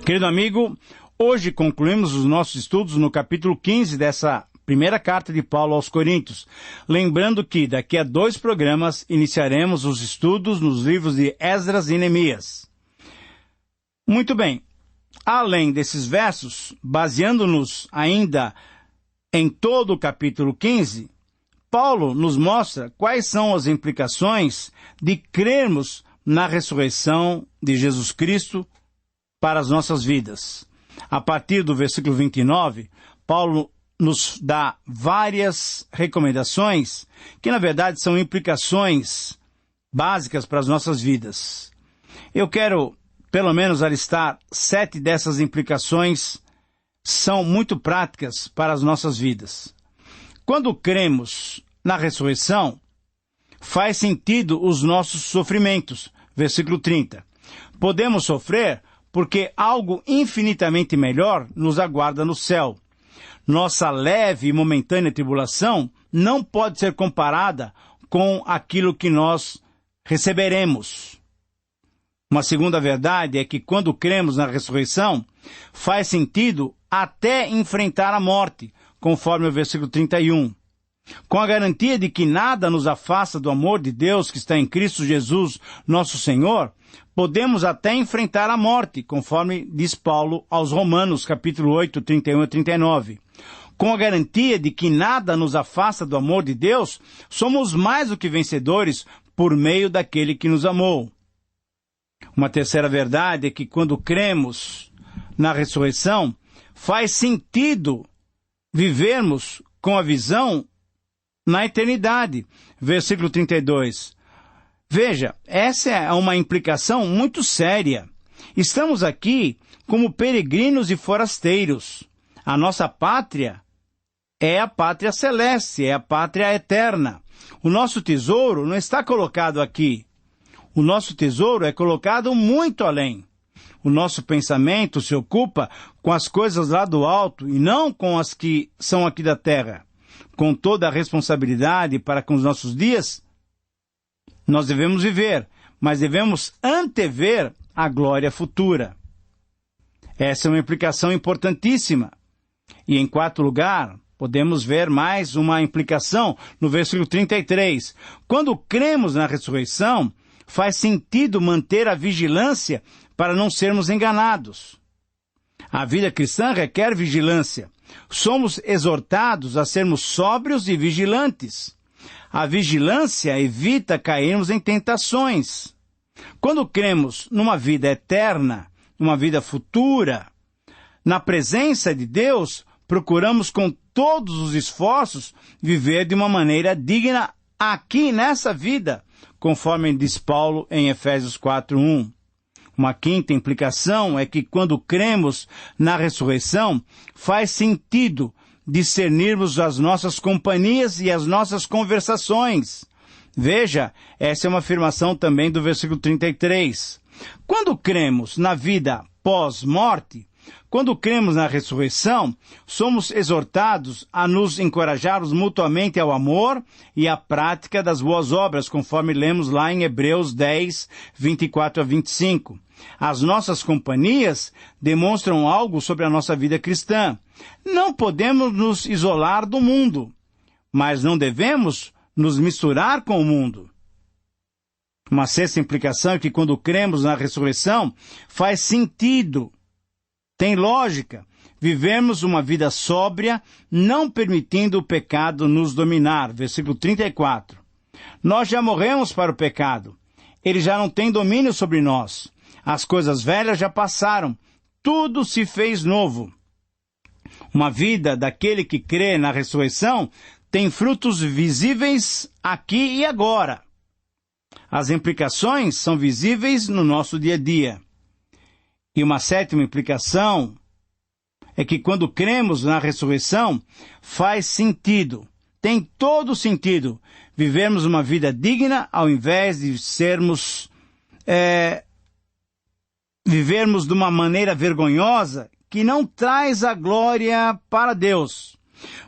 Querido amigo, hoje concluímos os nossos estudos no capítulo 15 dessa primeira carta de Paulo aos Coríntios. Lembrando que daqui a 2 programas iniciaremos os estudos nos livros de Esdras e Neemias. Muito bem. Além desses versos, baseando-nos ainda em todo o capítulo 15, Paulo nos mostra quais são as implicações de crermos na ressurreição de Jesus Cristo para as nossas vidas. A partir do versículo 29, Paulo nos dá várias recomendações que, na verdade, são implicações básicas para as nossas vidas. Eu quero, pelo menos, alistar 7 dessas implicações, são muito práticas para as nossas vidas. Quando cremos na ressurreição, faz sentido os nossos sofrimentos. Versículo 30. Podemos sofrer porque algo infinitamente melhor nos aguarda no céu. Nossa leve e momentânea tribulação não pode ser comparada com aquilo que nós receberemos. Uma segunda verdade é que quando cremos na ressurreição, faz sentido até enfrentar a morte, conforme o versículo 31. Com a garantia de que nada nos afasta do amor de Deus que está em Cristo Jesus, nosso Senhor, podemos até enfrentar a morte, conforme diz Paulo aos Romanos, capítulo 8, 31 a 39. Com a garantia de que nada nos afasta do amor de Deus, somos mais do que vencedores por meio daquele que nos amou. Uma terceira verdade é que quando cremos na ressurreição, faz sentido vivermos com a visão na eternidade. Versículo 32. Veja, essa é uma implicação muito séria. Estamos aqui como peregrinos e forasteiros. A nossa pátria é a pátria celeste, é a pátria eterna. O nosso tesouro não está colocado aqui. O nosso tesouro é colocado muito além. O nosso pensamento se ocupa com as coisas lá do alto e não com as que são aqui da terra. Com toda a responsabilidade para com os nossos dias, nós devemos viver, mas devemos antever a glória futura. Essa é uma implicação importantíssima. E em quarto lugar, podemos ver mais uma implicação no versículo 33. Quando cremos na ressurreição, faz sentido manter a vigilância para não sermos enganados. A vida cristã requer vigilância. Somos exortados a sermos sóbrios e vigilantes. A vigilância evita cairmos em tentações. Quando cremos numa vida eterna, numa vida futura, na presença de Deus, procuramos com todos os esforços viver de uma maneira digna aqui nessa vida, conforme diz Paulo em Efésios 4:1. Uma quinta implicação é que quando cremos na ressurreição, faz sentido discernirmos as nossas companhias e as nossas conversações. Veja, essa é uma afirmação também do versículo 33. Quando cremos na vida pós-morte, quando cremos na ressurreição, somos exortados a nos encorajarmos mutuamente ao amor e à prática das boas obras, conforme lemos lá em Hebreus 10, 24 a 25. As nossas companhias demonstram algo sobre a nossa vida cristã. Não podemos nos isolar do mundo, mas não devemos nos misturar com o mundo. Uma sexta implicação é que quando cremos na ressurreição, faz sentido, tem lógica, vivermos uma vida sóbria, não permitindo o pecado nos dominar. Versículo 34. Nós já morremos para o pecado. Ele já não tem domínio sobre nós. As coisas velhas já passaram. Tudo se fez novo. Uma vida daquele que crê na ressurreição tem frutos visíveis aqui e agora. As implicações são visíveis no nosso dia a dia. E uma sétima implicação é que quando cremos na ressurreição, faz sentido, tem todo sentido, vivermos uma vida digna ao invés de vivermos de uma maneira vergonhosa que não traz a glória para Deus.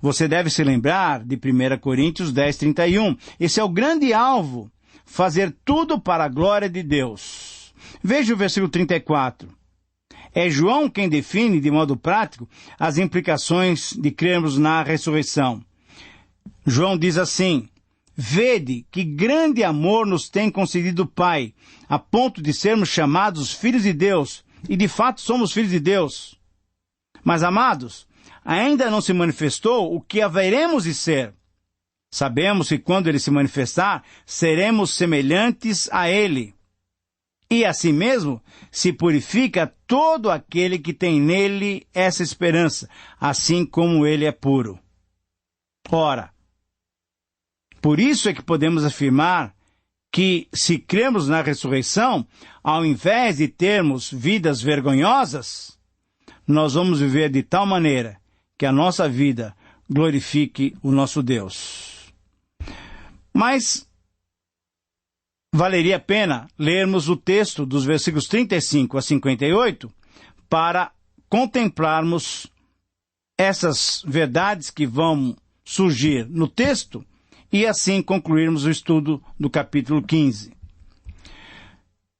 Você deve se lembrar de 1 Coríntios 10, 31. Esse é o grande alvo, fazer tudo para a glória de Deus. Veja o versículo 34. É João quem define, de modo prático, as implicações de crermos na ressurreição. João diz assim: vede que grande amor nos tem concedido o Pai, a ponto de sermos chamados filhos de Deus, e de fato somos filhos de Deus. Mas, amados, ainda não se manifestou o que haveremos de ser. Sabemos que quando Ele se manifestar, seremos semelhantes a Ele. E assim mesmo se purifica todo aquele que tem nele essa esperança, assim como ele é puro. Ora, por isso é que podemos afirmar que, se cremos na ressurreição, ao invés de termos vidas vergonhosas, nós vamos viver de tal maneira que a nossa vida glorifique o nosso Deus. Mas valeria a pena lermos o texto dos versículos 35 a 58 para contemplarmos essas verdades que vão surgir no texto e assim concluirmos o estudo do capítulo 15.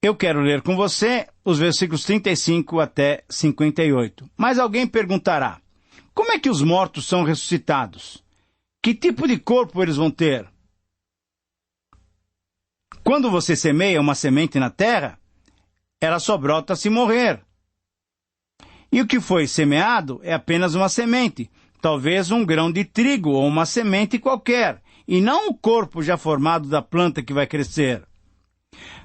Eu quero ler com você os versículos 35 até 58. Mas alguém perguntará: como é que os mortos são ressuscitados? Que tipo de corpo eles vão ter? Quando você semeia uma semente na terra, ela só brota se morrer. E o que foi semeado é apenas uma semente, talvez um grão de trigo ou uma semente qualquer, e não o corpo já formado da planta que vai crescer.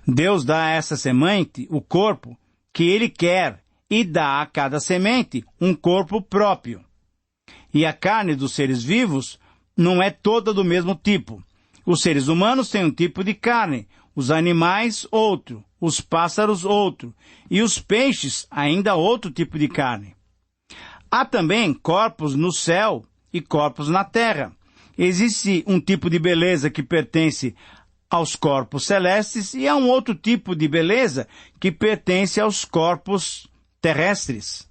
Deus dá a essa semente o corpo que Ele quer e dá a cada semente um corpo próprio. E a carne dos seres vivos não é toda do mesmo tipo. Os seres humanos têm um tipo de carne, os animais outro, os pássaros outro, e os peixes ainda outro tipo de carne. Há também corpos no céu e corpos na terra. Existe um tipo de beleza que pertence aos corpos celestes e há um outro tipo de beleza que pertence aos corpos terrestres.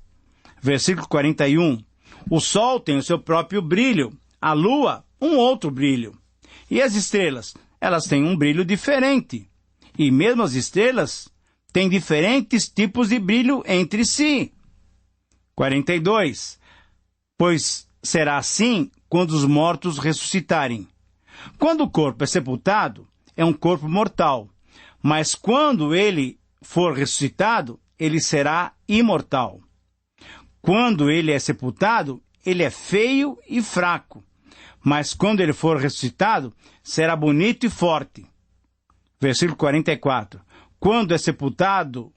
Versículo 41. O sol tem o seu próprio brilho, a lua um outro brilho. E as estrelas, elas têm um brilho diferente. E mesmo as estrelas têm diferentes tipos de brilho entre si. 42. Pois será assim quando os mortos ressuscitarem. Quando o corpo é sepultado, é um corpo mortal. Mas quando ele for ressuscitado, ele será imortal. Quando ele é sepultado, ele é feio e fraco. Mas quando ele for ressuscitado, será bonito e forte. Versículo 44. Quando é sepultado,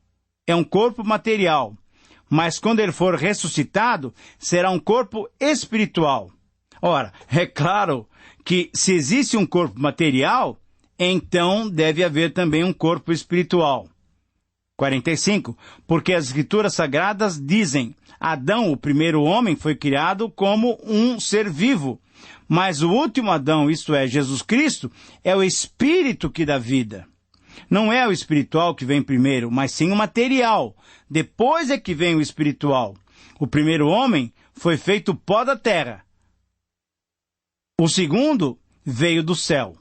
é um corpo material. Mas quando ele for ressuscitado, será um corpo espiritual. Ora, é claro que se existe um corpo material, então deve haver também um corpo espiritual. 45. Porque as Escrituras Sagradas dizem: Adão, o primeiro homem, foi criado como um ser vivo. Mas o último Adão, isto é, Jesus Cristo, é o Espírito que dá vida. Não é o espiritual que vem primeiro, mas sim o material. Depois é que vem o espiritual. O primeiro homem foi feito pó da terra. O segundo veio do céu.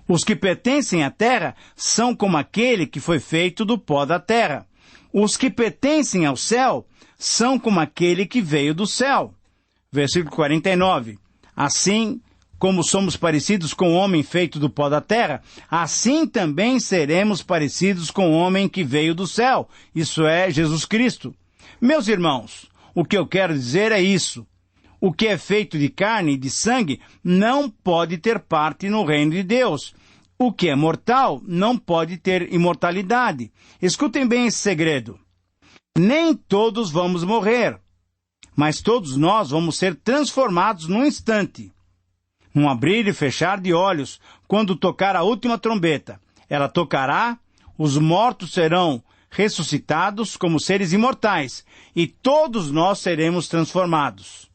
Os que pertencem à terra são como aquele que foi feito do pó da terra. Os que pertencem ao céu são como aquele que veio do céu. Versículo 49. Assim como somos parecidos com o homem feito do pó da terra, assim também seremos parecidos com o homem que veio do céu, isso é, Jesus Cristo. Meus irmãos, o que eu quero dizer é isso. O que é feito de carne e de sangue não pode ter parte no reino de Deus. O que é mortal não pode ter imortalidade. Escutem bem esse segredo. Nem todos vamos morrer, mas todos nós vamos ser transformados num instante. Num abrir e fechar de olhos, quando tocar a última trombeta. Ela tocará, os mortos serão ressuscitados como seres imortais, e todos nós seremos transformados.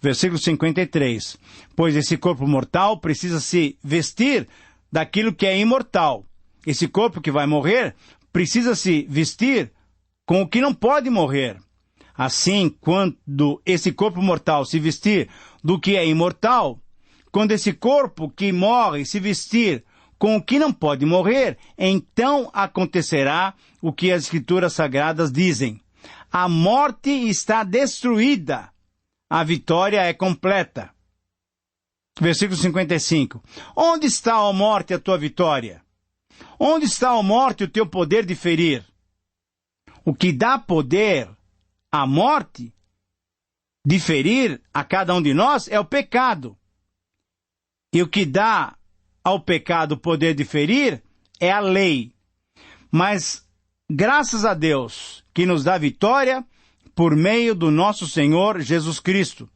Versículo 53. Pois esse corpo mortal precisa se vestir daquilo que é imortal. Esse corpo que vai morrer precisa se vestir com o que não pode morrer. Assim, quando esse corpo mortal se vestir do que é imortal, quando esse corpo que morre se vestir com o que não pode morrer, então acontecerá o que as Escrituras Sagradas dizem. A morte está destruída. A vitória é completa. Versículo 55. Onde está, ó morte, a tua vitória? Onde está, ó morte, o teu poder de ferir? O que dá poder à morte de ferir a cada um de nós é o pecado. E o que dá ao pecado o poder de ferir é a lei. Mas, graças a Deus, que nos dá vitória por meio do nosso Senhor Jesus Cristo.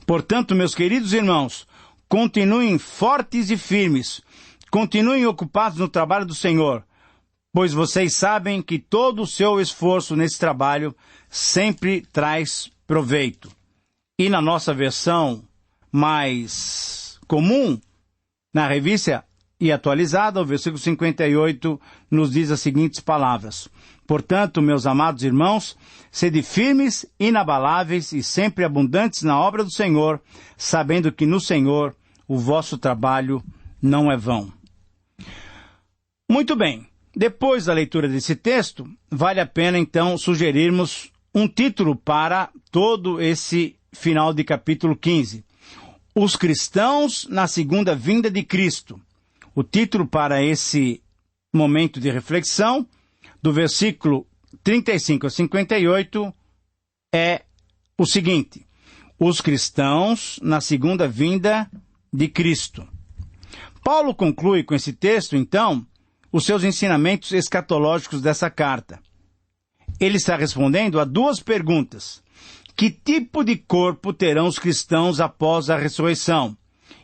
Portanto, meus queridos irmãos, continuem fortes e firmes, continuem ocupados no trabalho do Senhor, pois vocês sabem que todo o seu esforço nesse trabalho sempre traz proveito. E na nossa versão mais comum, na revista e atualizada, o versículo 58 nos diz as seguintes palavras: Portanto, meus amados irmãos, sede firmes, inabaláveis e sempre abundantes na obra do Senhor, sabendo que no Senhor o vosso trabalho não é vão. Muito bem. Depois da leitura desse texto, vale a pena então sugerirmos um título para todo esse final de capítulo 15. Os cristãos na segunda vinda de Cristo. O título para esse momento de reflexão, do versículo 35 a 58, é o seguinte: os cristãos na segunda vinda de Cristo. Paulo conclui com esse texto, então, os seus ensinamentos escatológicos dessa carta. Ele está respondendo a duas perguntas. Que tipo de corpo terão os cristãos após a ressurreição?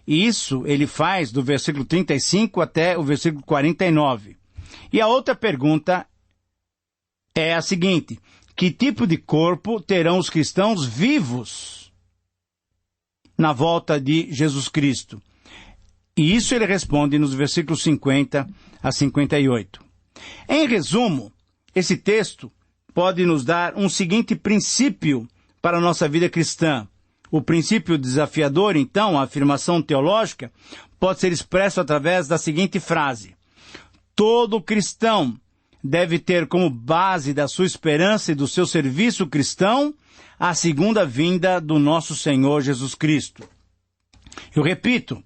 E isso ele faz do versículo 35 até o versículo 49. E a outra pergunta é a seguinte: que tipo de corpo terão os cristãos vivos na volta de Jesus Cristo? E isso ele responde nos versículos 50 a 58. Em resumo, esse texto pode nos dar um seguinte princípio para a nossa vida cristã. O princípio desafiador, então, a afirmação teológica, pode ser expresso através da seguinte frase: todo cristão deve ter como base da sua esperança e do seu serviço cristão a segunda vinda do nosso Senhor Jesus Cristo. Eu repito,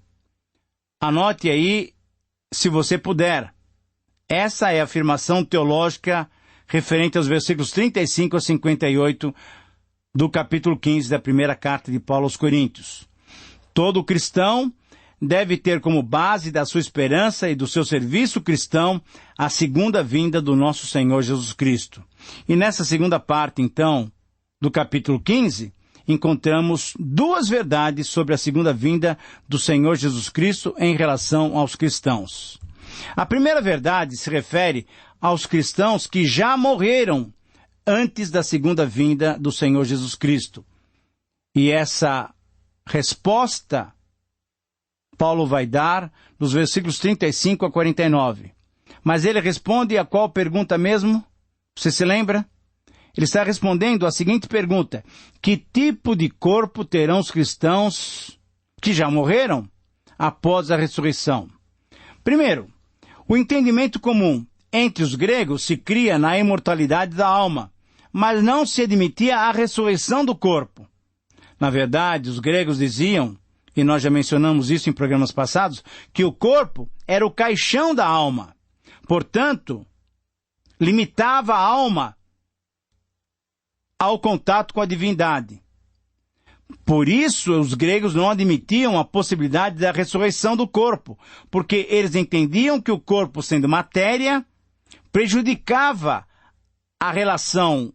anote aí, se você puder. Essa é a afirmação teológica referente aos versículos 35 a 58 do capítulo 15 da primeira carta de Paulo aos Coríntios. Todo cristão deve ter como base da sua esperança e do seu serviço cristão a segunda vinda do nosso Senhor Jesus Cristo. E nessa segunda parte, então, do capítulo 15, encontramos duas verdades sobre a segunda vinda do Senhor Jesus Cristo em relação aos cristãos. A primeira verdade se refere aos cristãos que já morreram antes da segunda vinda do Senhor Jesus Cristo. E essa resposta Paulo vai dar nos versículos 35 a 49. Mas ele responde a qual pergunta mesmo? Você se lembra? Ele está respondendo a seguinte pergunta: que tipo de corpo terão os cristãos que já morreram após a ressurreição? Primeiro, o entendimento comum entre os gregos se cria na imortalidade da alma, mas não se admitia a ressurreição do corpo. Na verdade, os gregos diziam, e nós já mencionamos isso em programas passados, que o corpo era o caixão da alma. Portanto, limitava a alma ao contato com a divindade. Por isso, os gregos não admitiam a possibilidade da ressurreição do corpo, porque eles entendiam que o corpo, sendo matéria, prejudicava a relação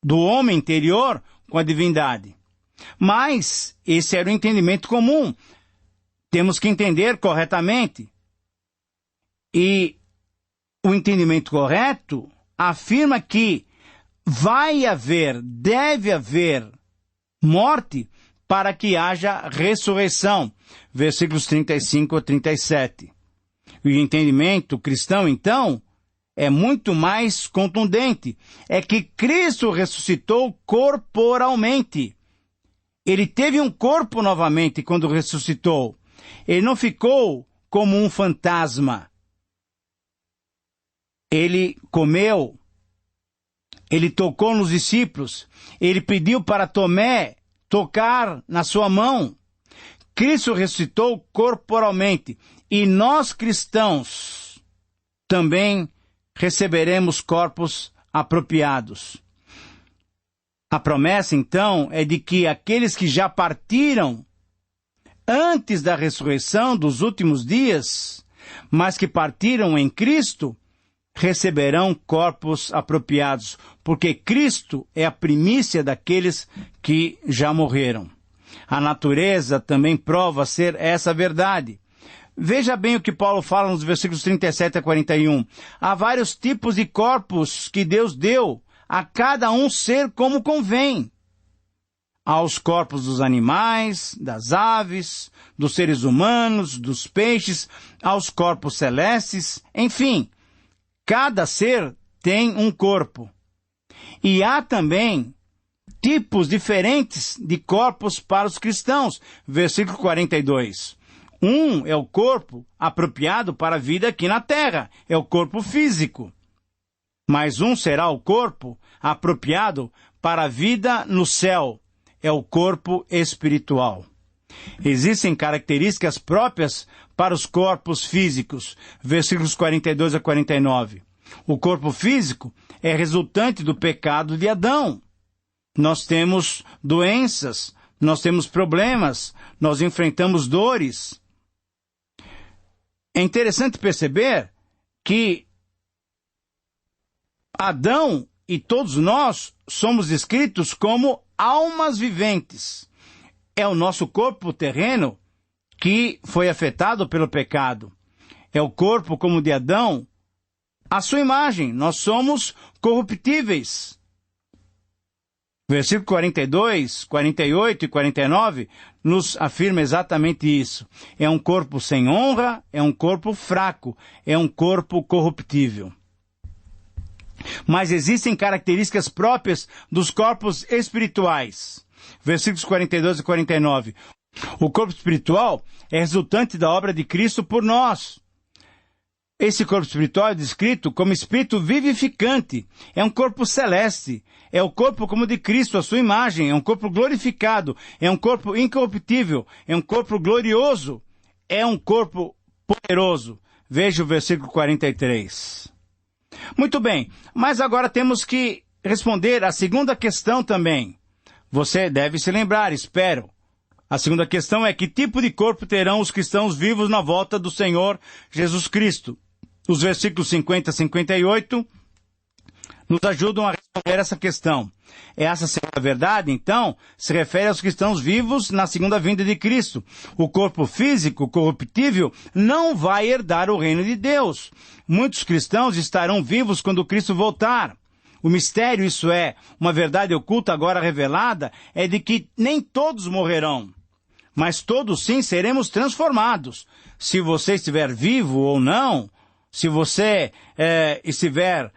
do homem interior com a divindade. Mas esse era o entendimento comum. Temos que entender corretamente. E o entendimento correto afirma que deve haver morte para que haja ressurreição. Versículos 35 a 37. O entendimento cristão, então, é muito mais contundente. É que Cristo ressuscitou corporalmente. Ele teve um corpo novamente quando ressuscitou. Ele não ficou como um fantasma. Ele comeu Ele tocou nos discípulos. Ele pediu para Tomé tocar na sua mão. Cristo ressuscitou corporalmente. E nós cristãos também receberemos corpos apropriados. A promessa, então, é de que aqueles que já partiram antes da ressurreição dos últimos dias, mas que partiram em Cristo, receberão corpos apropriados, porque Cristo é a primícia daqueles que já morreram. A natureza também prova ser essa verdade. Veja bem o que Paulo fala nos versículos 37 a 41. Há vários tipos de corpos que Deus deu, a cada um ser como convém. Há os corpos dos animais, das aves, dos seres humanos, dos peixes, há os corpos celestes, enfim, cada ser tem um corpo. E há também tipos diferentes de corpos para os cristãos. Versículo 42. Um é o corpo apropriado para a vida aqui na terra, é o corpo físico. Mas um será o corpo apropriado para a vida no céu, é o corpo espiritual. Existem características próprias para os corpos físicos, versículos 42 a 49. O corpo físico é resultante do pecado de Adão. Nós temos doenças, nós temos problemas, nós enfrentamos dores. É interessante perceber que Adão e todos nós somos descritos como almas viventes. É o nosso corpo terreno que foi afetado pelo pecado. É o corpo como o de Adão, a sua imagem. Nós somos corruptíveis. Versículo 42, 48 e 49 nos afirma exatamente isso. É um corpo sem honra, é um corpo fraco, é um corpo corruptível. Mas existem características próprias dos corpos espirituais. Versículos 42 e 49. O corpo espiritual é resultante da obra de Cristo por nós. Esse corpo espiritual é descrito como espírito vivificante. É um corpo celeste. É o corpo como de Cristo, a sua imagem. É um corpo glorificado. É um corpo incorruptível. É um corpo glorioso. É um corpo poderoso. Veja o versículo 43. Muito bem, mas agora temos que responder a segunda questão também. Você deve se lembrar, espero. A segunda questão é: que tipo de corpo terão os cristãos vivos na volta do Senhor Jesus Cristo? Os versículos 50 a 58 nos ajudam a responder essa questão. Essa segunda verdade, então, se refere aos cristãos vivos na segunda vinda de Cristo. O corpo físico, corruptível, não vai herdar o reino de Deus. Muitos cristãos estarão vivos quando Cristo voltar. O mistério, isso é, uma verdade oculta agora revelada, é de que nem todos morrerão, mas todos sim seremos transformados. Se você estiver vivo ou não, se você estiver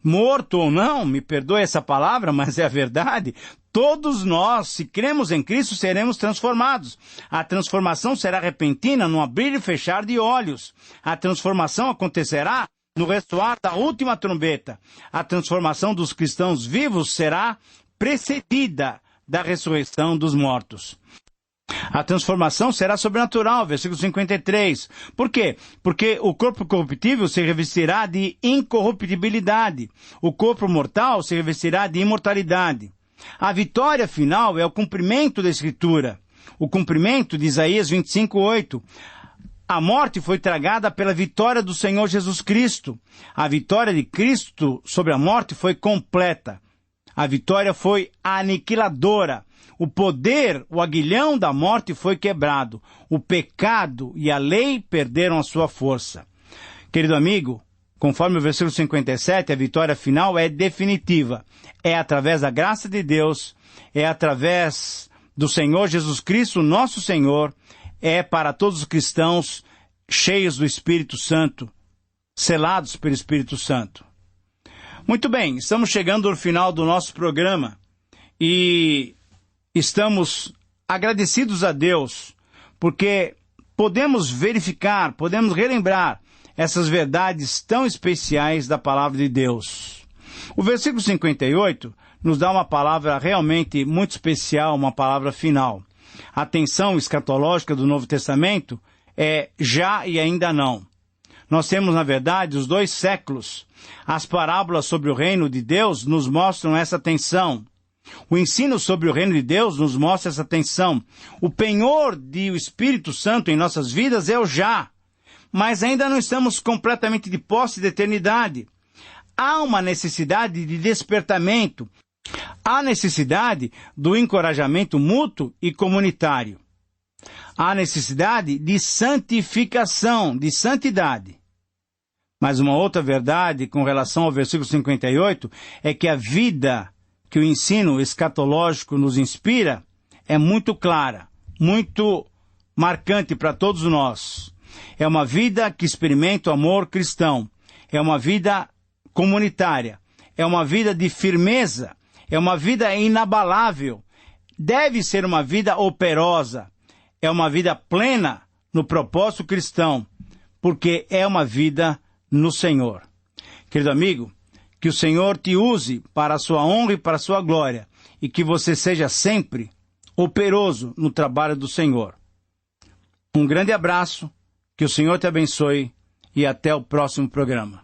morto ou não, me perdoe essa palavra, mas é a verdade, todos nós, se cremos em Cristo, seremos transformados. A transformação será repentina, num abrir e fechar de olhos. A transformação acontecerá no ressoar da última trombeta. A transformação dos cristãos vivos será precedida da ressurreição dos mortos. A transformação será sobrenatural, versículo 53. Por quê? Porque o corpo corruptível se revestirá de incorruptibilidade. O corpo mortal se revestirá de imortalidade. A vitória final é o cumprimento da Escritura. O cumprimento de Isaías 25:8. A morte foi tragada pela vitória do Senhor Jesus Cristo. A vitória de Cristo sobre a morte foi completa. A vitória foi aniquiladora. O poder, o aguilhão da morte foi quebrado. O pecado e a lei perderam a sua força. Querido amigo, conforme o versículo 57, a vitória final é definitiva. É através da graça de Deus, é através do Senhor Jesus Cristo, nosso Senhor, é para todos os cristãos cheios do Espírito Santo, selados pelo Espírito Santo. Muito bem, estamos chegando ao final do nosso programa e estamos agradecidos a Deus porque podemos verificar, podemos relembrar essas verdades tão especiais da Palavra de Deus. O versículo 58 nos dá uma palavra realmente muito especial, uma palavra final. A tensão escatológica do Novo Testamento é já e ainda não. Nós temos, na verdade, os 2 séculos. As parábolas sobre o reino de Deus nos mostram essa tensão. O ensino sobre o reino de Deus nos mostra essa tensão. O penhor do Espírito Santo em nossas vidas é o já. Mas ainda não estamos completamente de posse da eternidade. Há uma necessidade de despertamento. Há necessidade do encorajamento mútuo e comunitário. Há necessidade de santificação, de santidade. Mas uma outra verdade com relação ao versículo 58 é que a vida que o ensino escatológico nos inspira é muito clara, muito marcante para todos nós. É uma vida que experimenta o amor cristão. É uma vida comunitária. É uma vida de firmeza. É uma vida inabalável. Deve ser uma vida operosa. É uma vida plena no propósito cristão, porque é uma vida no Senhor. Querido amigo, que o Senhor te use para a sua honra e para a sua glória, e que você seja sempre operoso no trabalho do Senhor. Um grande abraço, que o Senhor te abençoe, e até o próximo programa.